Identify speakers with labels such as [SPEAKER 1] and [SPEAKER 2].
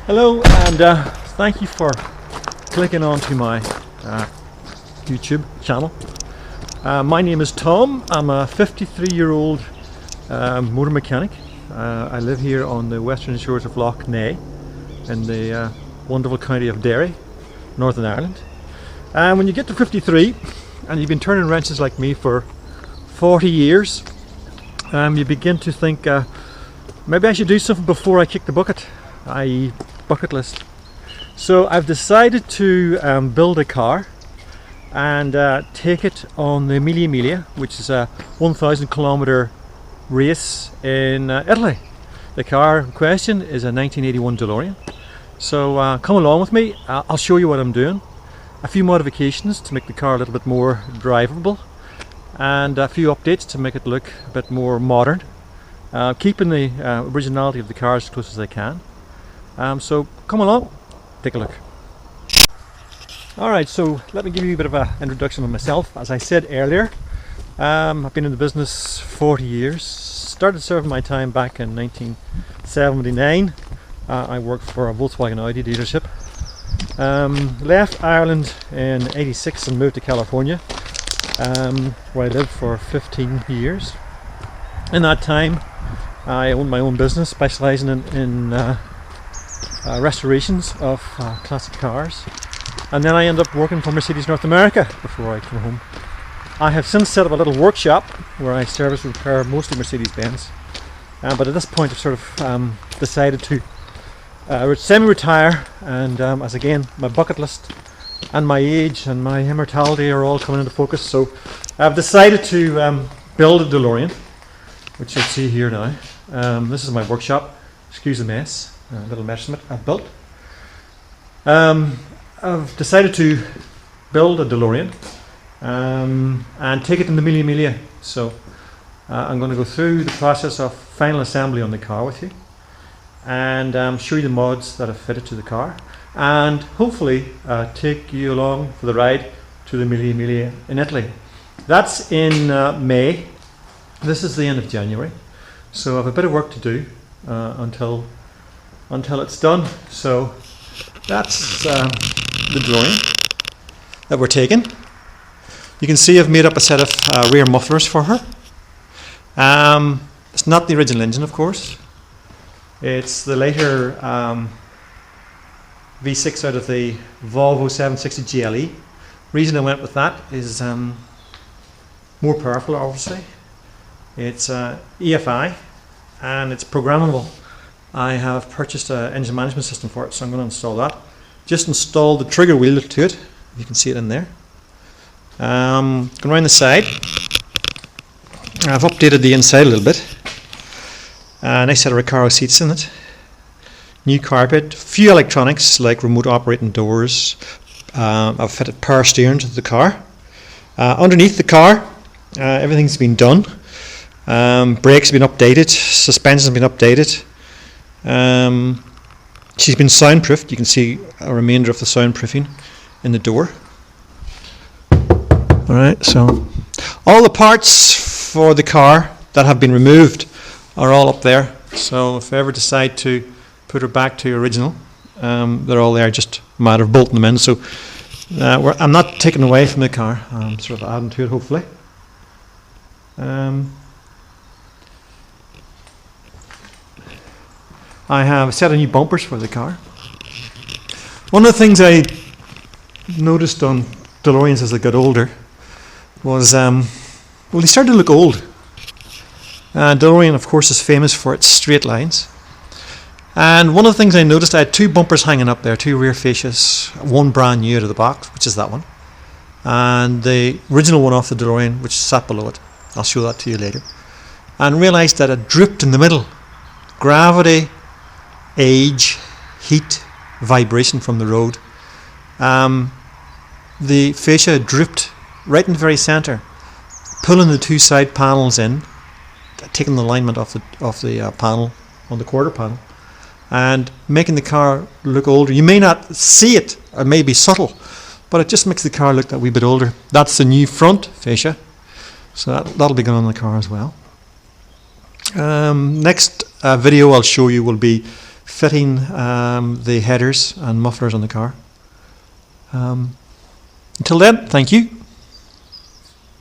[SPEAKER 1] Hello, and thank you for clicking onto my YouTube channel. My name is Tom. I'm a 53-year-old motor mechanic. I live here on the western shores of Lough Neagh in the wonderful county of Derry, Northern Ireland. And when you get to 53 and you've been turning wrenches like me for 40 years, you begin to think maybe I should do something before I kick the bucket, i.e. bucket list. So I've decided to build a car and take it on the Millie Miglia, which is a 1,000 kilometer race in Italy. The car in question is a 1981 Delorean. So come along with me, I'll show you what I'm doing. A few modifications to make the car a little bit more drivable, and a few updates to make it look a bit more modern, keeping the originality of the car as close as I can. So come along, take a look. Alright, so let me give you a bit of an introduction on myself. As I said earlier, I've been in the business 40 years. Started serving my time back in 1979. I worked for a Volkswagen Audi dealership. Left Ireland in 86 and moved to California, where I lived for 15 years. In that time I owned my own business specialising in restorations of classic cars, and then I ended up working for Mercedes North America before I came home. I have since set up a little workshop where I service and repair mostly Mercedes-Benz, but at this point I've sort of decided to semi-retire, and as again my bucket list and my age and my immortality are all coming into focus, so I've decided to build a Delorean, which you'll see here now. This is my workshop. Excuse the mess, a little measurement I've built. I've decided to build a Delorean and take it in the Millie Miglia. So I'm going to go through the process of final assembly on the car with you, and show you the mods that have fitted to the car, and hopefully take you along for the ride to the Millie Miglia in Italy. That's in May. This is the end of January, so I have a bit of work to do until it's done. So that's the drawing that we're taking. You can see I've made up a set of rear mufflers for her. It's not the original engine, of course. It's the later V6 out of the Volvo 760 GLE. Reason I went with that is more powerful, obviously. It's EFI and it's programmable. I have purchased an engine management system for it, so I'm going to install that. Just installed the trigger wheel to it. You can see it in there. Going around the side, I've updated the inside a little bit. Nice set of Recaro seats in it. New carpet, few electronics like remote operating doors. I've fitted power steering to the car. Underneath the car, everything's been done. Brakes have been updated, suspension has been updated. She's been soundproofed. You can see a remainder of the soundproofing in the door. Alright, so all the parts for the car that have been removed are all up there. So if I ever decide to put her back to original, they're all there, just a matter of bolting them in. So I'm not taking away from the car, I'm sort of adding to it, hopefully. I have a set of new bumpers for the car. One of the things I noticed on Deloreans as I got older was, well, they started to look old. Delorean, of course, is famous for its straight lines. And one of the things I noticed, I had two bumpers hanging up there, two rear fascias, one brand new out of the box, which is that one, and the original one off the Delorean, which sat below it. I'll show that to you later. And realised that it drooped in the middle. Gravity, age, heat, vibration from the road. The fascia drooped right in the very centre, pulling the two side panels in, taking the alignment off the panel on the quarter panel, and making the car look older. You may not see it, or it may be subtle, but it just makes the car look that wee bit older. That's the new front fascia, so that'll be going on the car as well. Next video I'll show you will be fitting the headers and mufflers on the car. Until then, thank you.